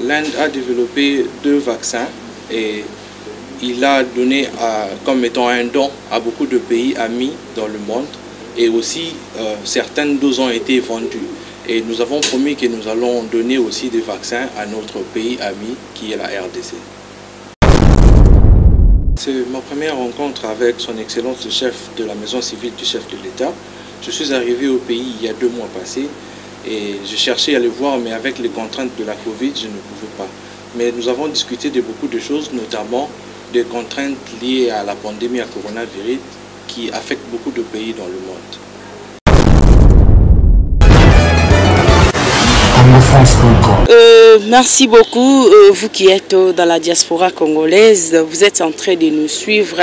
l'Inde a développé 2 vaccins et il a donné comme étant un don à beaucoup de pays amis dans le monde. Et aussi, certaines doses ont été vendues. Et nous avons promis que nous allons donner aussi des vaccins à notre pays ami, qui est la RDC. C'est ma première rencontre avec son Excellence le chef de la maison civile du chef de l'État. Je suis arrivé au pays il y a 2 mois passés et je cherchais à le voir, mais avec les contraintes de la Covid, je ne pouvais pas. Mais nous avons discuté de beaucoup de choses, notamment des contraintes liées à la pandémie à coronavirus qui affecte beaucoup de pays dans le monde. Merci beaucoup, vous qui êtes dans la diaspora congolaise. Vous êtes en train de nous suivre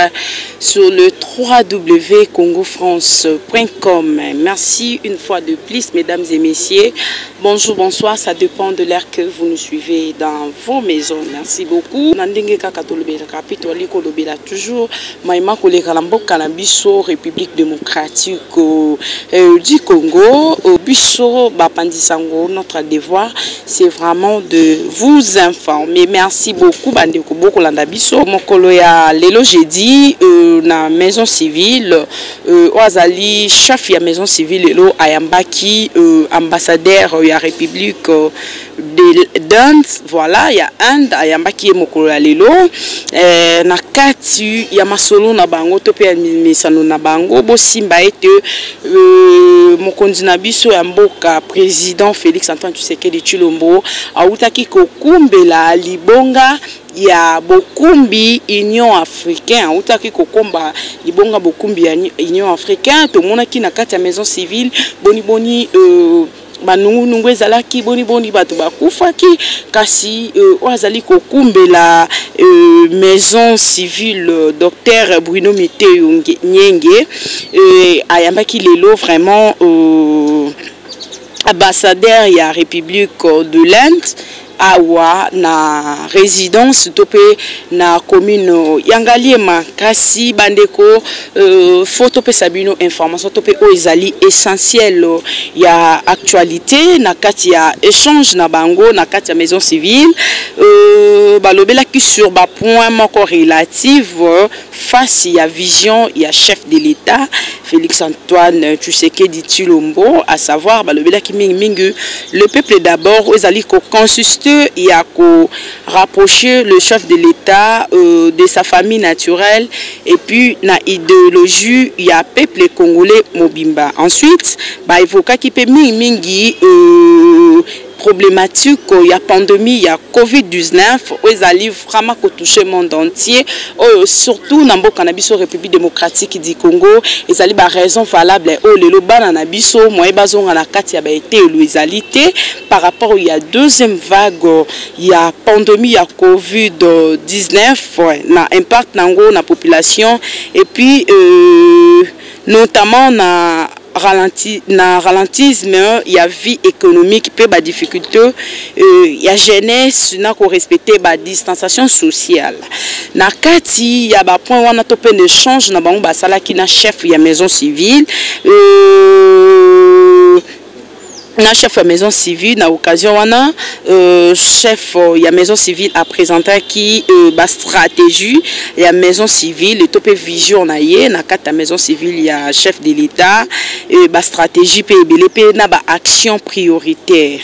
sur le www.congofrance.com. Merci une fois de plus, mesdames et messieurs. Bonjour, bonsoir, ça dépend de l'heure que vous nous suivez dans vos maisons. Merci beaucoup. Toujours République démocratique du Congo, notre devoir, c'est vraiment de vous informer. Merci beaucoup. Lelo jeudi na maison civile Oazali chef ya maison civile lelo ayambaki ambassadeur ya République d'Inde. Voilà, il y a Inde ayambaki mokolo ya lelo na kati ya masolo na bango to pe misano na bango bosimba ete mokonzi na biso ya mboka président Félix Antoine Tshisekedi Tshilombo autaki kokumbela libonga ya bokumbi Union Africaine, autaki kokomba libonga bokumbi ya Union Africaine. To monaki na kati ya maison civile boni banungu ezalaki boni bato bakufaki kasi oazali kokumbela maison civile docteur Bruno Miteu Nyenge ayambaki lelo vraiment ambassadeur ya République de l'Inde awa na résidence topé na commune Yangaliema kasi bandeko photo pe sabino information topé oizali essentiel ya actualité na kati ya échange na bango na kati ya maison civile balobela ki sur ba point moko relative face ya vision ya chef de l'État Félix Antoine Tshisekedi Tshilombo, à savoir balobela ki mingi le peuple d'abord oizali ko consister et à rapprocher le chef de l'État de sa famille naturelle et puis na idéologie il y a peuple congolais mobimba. Ensuite ba évoquer qui peut mingi problématique, il y a pandémie, il y a Covid-19, ils allaient vraiment toucher le monde entier, surtout dans le cannabis République démocratique du Congo, ils allaient par raison valable, le loba dans nabiso, moi bazon la carte a été l'unisalité par rapport il y a deuxième vague, il y a pandémie, il y a Covid-19, na impact nango na population et puis notamment na ralentisme, il y a vie économique, peu de difficulté, il y a jeunesse, n'a qu'on respecter la distanciation sociale. Na kati, il y a des points où on a topé de change, na bango basala qui na chef, il y a maison civile. Na chef de maison civile na occasion wana chef ya maison civile a présenté qui ba stratégie ya maison civile et topé vision na ye na kata maison civile ya chef de l'État ba stratégie pe na ba action prioritaire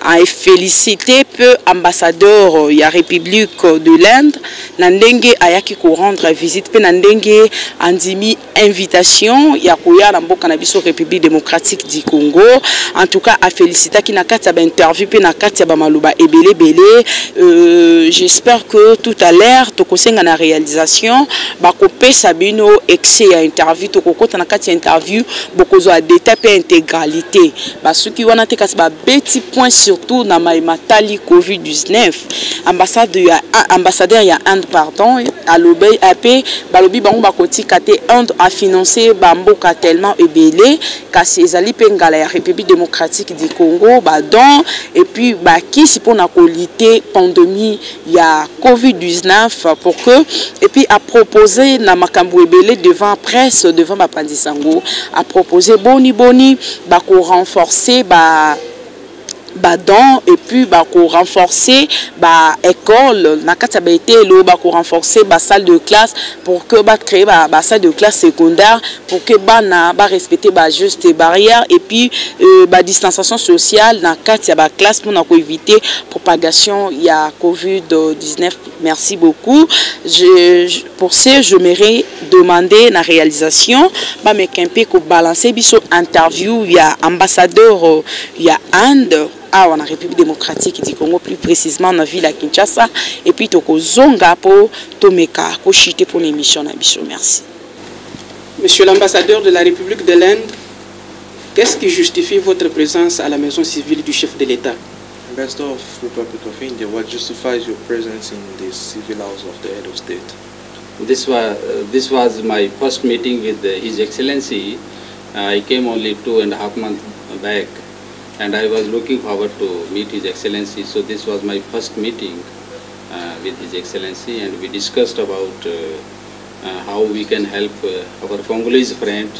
a félicité peu ambassadeur ya République de l'Inde na ndenge ayaki ko rendre visite pe na ndenge andimi invitation ya koya na mboka na biso République démocratique du Congo. En tout cas a félicité qui n'a qu'à interview puis n'a qu'à bamaluba et belé. J'espère que tout à l'heure to kosenga na réalisation ba kopé sabino excès à interview to kokota na kati interview bokozo a détail pe intégralité ba suki wana te kasi ba petit point surtout na matali Covid-19 ambassadeur ya Inde pardon à l'obé AP balobi bango ba koti kate Inde a financé bamboka tellement ebelé kasi ezali pe ngala ya République démocratique du Congo badon et puis ba kisi pour na lutter pandémie ya Covid-19 pour que et puis a proposé na makambo ebelé devant presse devant ba pandisango a proposé boni ba ko renforcer ba badon et puis bako renforcer ba école na kati ba etelo bako renforcer ba salle de classe pour que ba créer ba salle de classe secondaire pour que bana ba respecter ba juste barrières et puis ba distanciation sociale na kati ya ba classe pour na ko éviter propagation ya COVID-19. Merci beaucoup. Pour ce, je m'aimerais demander la réalisation ba me kempe ko balancer biso interview ya ambassadeur ya Inde en République démocratique du Congo, plus précisément dans la ville de Kinshasa, et puis toko zonga po tomeka ko chite pour l'émission na biso. Merci. Monsieur l'ambassadeur de la République de l'Inde, qu'est-ce qui justifie votre présence à la maison civile du chef de l'État? Ambassador of Republic of India, what justifies your presence in the civil house of the head of state? This was my first meeting with His Excellency. I came only 2.5 months back, and I was looking forward to meet His Excellency. So this was my first meeting with His Excellency, and we discussed about how we can help our Congolese friend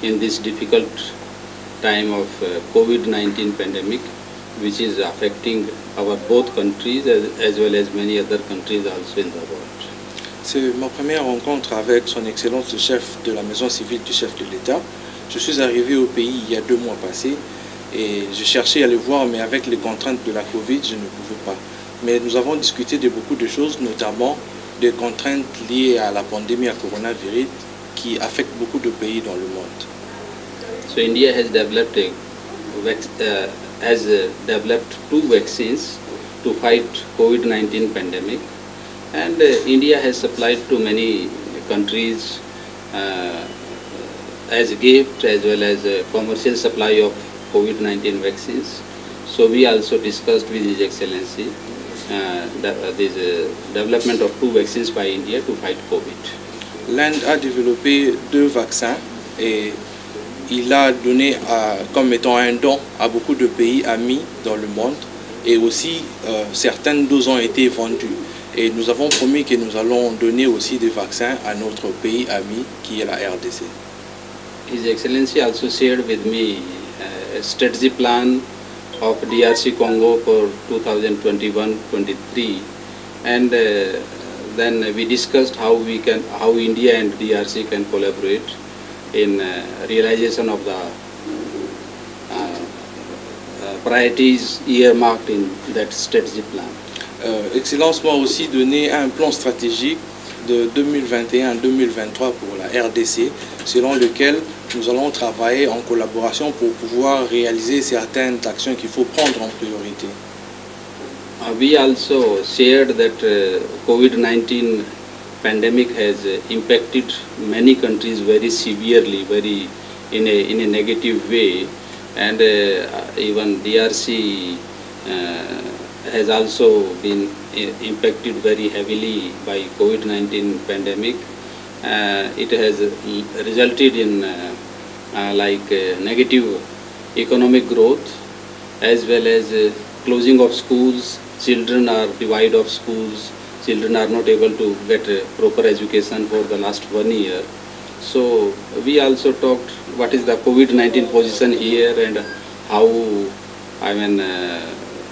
in this difficult time of COVID-19 pandemic, which is affecting our both countries as well as many other countries also in the world. C'est ma première rencontre avec son Excellence le chef de la maison civile du chef de l'État. Je suis arrivé au pays il y a 2 mois passés et je cherchais à le voir, mais avec les contraintes de la Covid, je ne pouvais pas. Mais nous avons discuté de beaucoup de choses, notamment des contraintes liées à la pandémie à coronavirus qui affectent beaucoup de pays dans le monde. So India has developed developed 2 vaccines to fight COVID-19 pandemic, and India has supplied to many countries as a gift as well as a commercial supply of COVID-19 vaccines. So we also discussed with His Excellency this development of 2 vaccines by India to fight COVID. L'Inde a développé 2 vaccins et il a donné comme étant un don à beaucoup de pays amis dans le monde, et aussi certaines doses ont été vendues. Et nous avons promis que nous allons donner aussi des vaccins à notre pays ami qui est la RDC. His Excellency also shared with me a strategy plan of DRC Congo for 2021-23, and then we discussed how India and DRC can collaborate in realization of the priorities earmarked in that strategy plan. Excellence m'a aussi donné un plan stratégique de 2021-2023 pour la RDC, selon lequel nous allons travailler en collaboration pour pouvoir réaliser certaines actions qu'il faut prendre en priorité. We also shared that COVID-19 pandemic has impacted many countries very severely, in a negative way, and even DRC has also been impacted very heavily by COVID-19 pandemic. It has resulted in negative economic growth as well as closing of schools. Children are deprived of schools. Children are not able to get proper education for the last 1 year. So we also talked what is the COVID-19 position here and how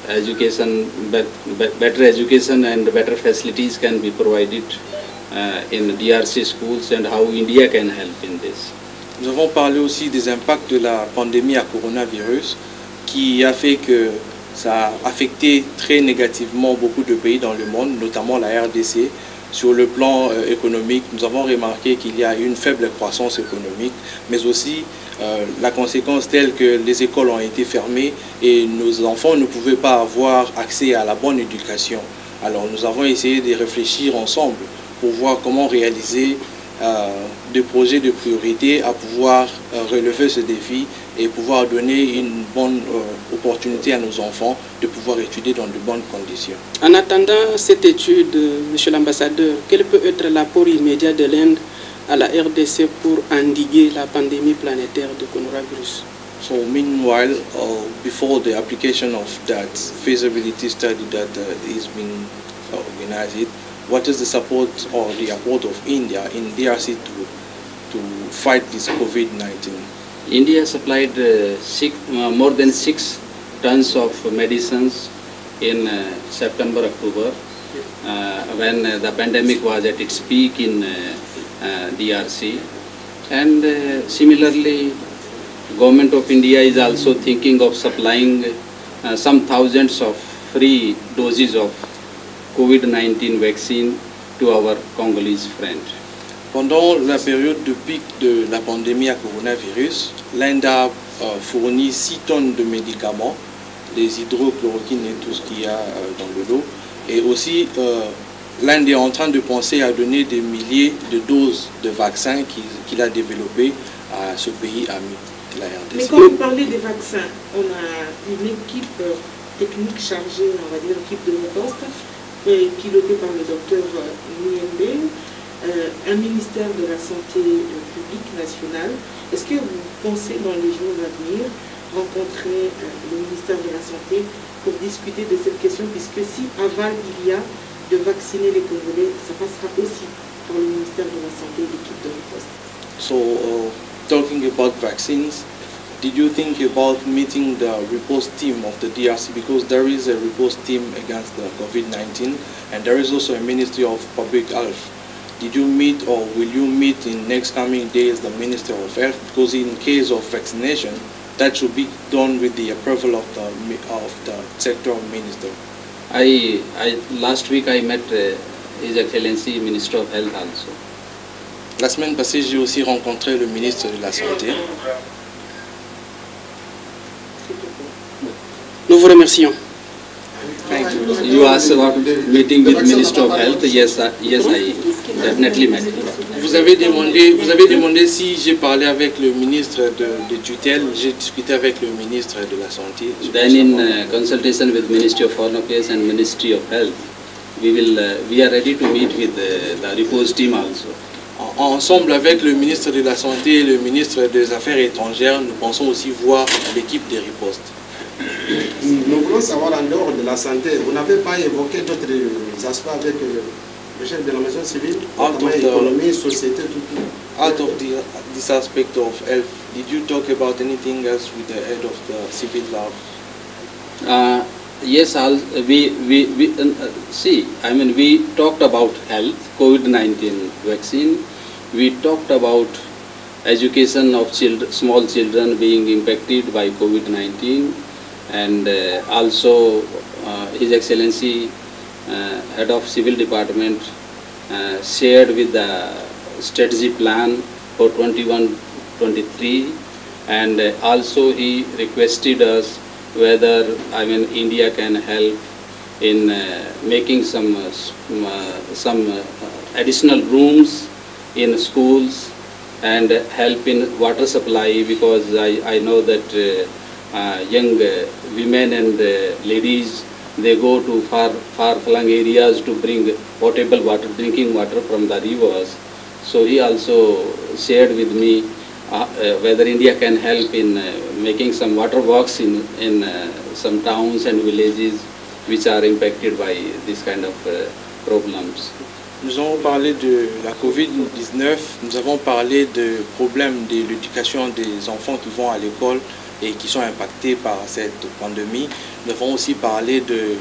education, better education and better facilities can be provided in DRC schools and how India can help in this. Nous avons parlé aussi des impacts de la pandémie à coronavirus qui a fait que ça a affecté très négativement beaucoup de pays dans le monde, notamment la RDC. Sur le plan économique, nous avons remarqué qu'il y a une faible croissance économique, mais aussi la conséquence telle que les écoles ont été fermées et nos enfants ne pouvaient pas avoir accès à la bonne éducation. Alors nous avons essayé de réfléchir ensemble pour voir comment réaliser des projets de priorité à pouvoir relever ce défi et pouvoir donner une bonne opportunité à nos enfants de pouvoir étudier dans de bonnes conditions. En attendant cette étude, Monsieur l'ambassadeur, quel peut être l'apport immédiat de l'Inde à la RDC pour endiguer la pandémie planétaire de coronavirus? So meanwhile, before the application of that feasibility study that is being organized, what is the support or the support of India in DRC to fight this COVID-19? India supplied more than 6 tons of medicines in September, October, when the pandemic was at its peak in DRC. And similarly, Government of India is also thinking of supplying some thousands of free doses of COVID-19 vaccine to our Congolese friends. Pendant la période de pic de la pandémie à coronavirus, l'Inde a fourni 6 tonnes de médicaments, des hydrochloroquines et tout ce qu'il y a dans le lot. Et aussi, l'Inde est en train de penser à donner des milliers de doses de vaccins qu'il a développés à ce pays ami, la RDC. Mais quand vous parlez des vaccins, on a une équipe technique chargée, on va dire l'équipe de riposte, pilotée par le docteur Niembe, un ministère de la Santé publique nationale. Est-ce que vous pensez dans les jours à venir rencontrer le ministère de la Santé pour discuter de cette question, puisque si aval il y a de vacciner les Congolais, ça passera aussi par le ministère de la Santé et l'équipe de riposte? So, talking about vaccines, did you think about meeting the riposte team of the DRC, because there is a riposte team against the COVID-19 and there is also a Ministry of Public Health? Did you meet or will you meet in next coming days the Minister of Health? Because in case of vaccination, that should be done with the approval of the sector minister. Last week I met His Excellency Minister of Health also. La semaine passée, j'ai aussi rencontré le ministre de la Santé. Nous vous remercions. Thank you. You asked about meeting with Minister of Health. Yes, I definitely met. Vous avez demandé si j'ai parlé avec le ministre de tutelle. J'ai discuté avec le ministre de la Santé. Then in consultation with Ministry of Foreign Affairs and Ministry of Health, we are ready to meet with the riposte team also. Ensemble avec le ministre de la Santé et le ministre des Affaires étrangères, nous pensons aussi voir l'équipe des ripostes. Nous voulons savoir, en dehors de la santé, vous n'avez pas évoqué d'autres aspects avec le chef de la maison civile, notamment économie, société, tout. Out of this aspect of health, did you talk about anything else with the head of the civil law? Yes, we talked about health, COVID-19 vaccine. We talked about education of small children being impacted by COVID-19, and also His Excellency Head of Civil Department shared with the strategy plan for 21-23, and also he requested us whether India can help in making some additional rooms in schools and help in water supply, because I know that young women and ladies, they go to far-flung areas to bring potable water, drinking water from the rivers. So he also shared with me whether India can help in making some water works in some towns and villages which are impacted by this kind of problems. Nous avons parlé de la COVID-19, nous avons parlé de problèmes de l'éducation des enfants qui vont à l'école et qui sont impactés par cette pandémie. Nous avons aussi parlé de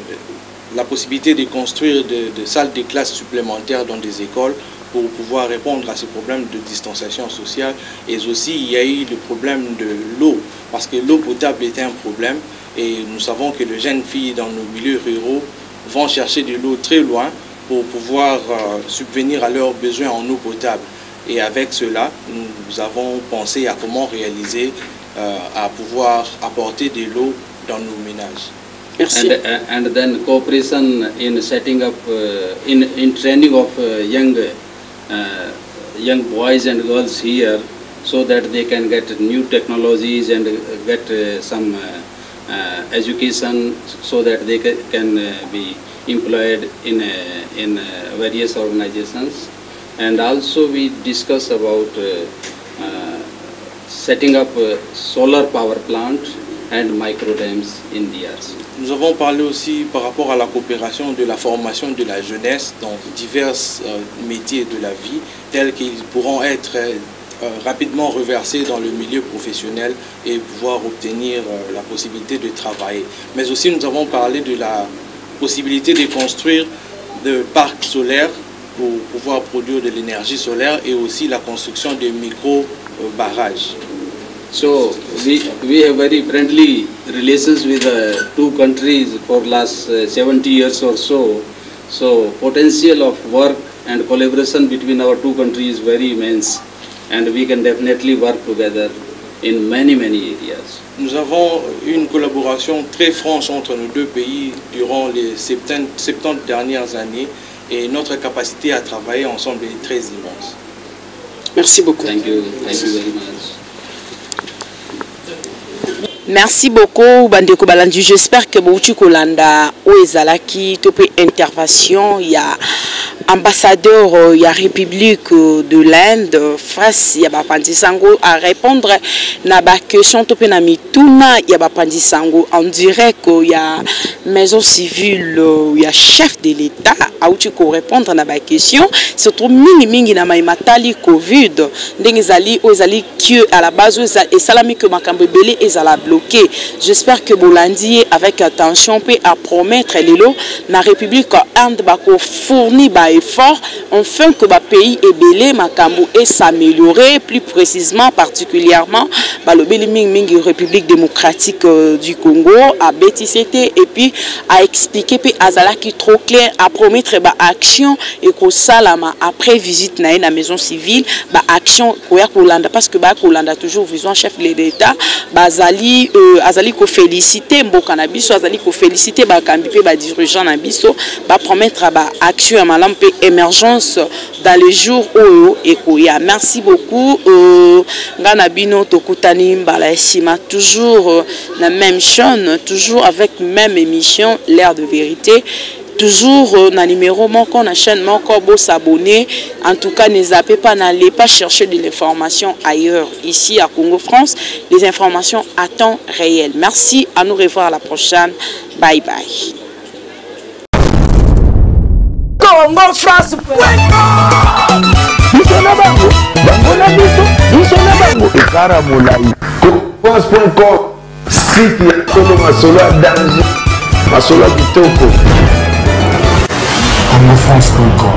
la possibilité de construire de salles de classe supplémentaires dans des écoles pour pouvoir répondre à ce problème de distanciation sociale. Et aussi, il y a eu le problème de l'eau, parce que l'eau potable était un problème et nous savons que les jeunes filles dans nos milieux ruraux vont chercher de l'eau très loin pour pouvoir subvenir à leurs besoins en eau potable. Et avec cela, nous avons pensé à comment réaliser, à pouvoir apporter de l'eau dans nos ménages. Merci. And then cooperation in setting up, in training of young boys and girls here, so that they can get new technologies and get some education, so that they can be employed in various organizations. And also we discuss about setting up a solar power plant and micro dams in DRC. Nous avons parlé aussi par rapport à la coopération de la formation de la jeunesse dans divers métiers de la vie, tels qu'ils pourront être rapidement reverser dans le milieu professionnel et pouvoir obtenir la possibilité de travailler. Mais aussi nous avons parlé de la possibilité de construire des parcs solaires pour pouvoir produire de l'énergie solaire et aussi la construction de micro-barrages. So we have very friendly relations with two countries for last 70 years or so. So potential of work and collaboration between our two countries is very immense, and we can definitely work together in many areas. Nous avons une collaboration très franche entre nos deux pays durant les 70 dernières années et notre capacité à travailler ensemble est très immense. Merci beaucoup. Thank you very much. Merci beaucoup, Bandeko Balandi. J'espère que Bouti Kolanda, Oezalaki, Topé Intervention, il y a ambassadeur, il y a République de l'Inde, face, il y a Bapandi Sango à répondre à la question Topé Namituna, il y a Bapandi Sango en direct, il y a maison civile, il y a chef de l'État, à où tu peux répondre à la question, surtout mingi na matali Covid, d'engezali, Oezali, qui à la base, et salami que Makambebele est à la bloqué. J'espère que Bolandi avec attention peut à promettre les lots la République Inde bako fournit ba effort enfin que ba pays ebele makambo et s'améliorer plus précisément particulièrement ba le mingi République démocratique du Congo à BTCT et puis à expliquer puis azala qui trop clair à promettre ba action et ko salama après visite na la maison civile ba action ko ya Kolanda parce que ba Kolanda toujours vision chef de l'État bazali azali ko féliciter mboka na biso azali ko féliciter ba kambi pe ba dirigeant na biso ba promettre ba action ya malamu pe émergence dans les jours oyo ekoya. Merci beaucoup ngana bino tokutani mbala esima toujours la même chaîne, toujours avec même émission L'Air de Vérité. Toujours na numéro mon na chaîne mon beau s'abonner. En tout cas, ne zappez pas, n'allez pas chercher de l'information ailleurs. Ici à Congo France, les informations à temps réel. Merci, à nous revoir à la prochaine. Bye bye. Congo France. Congo France.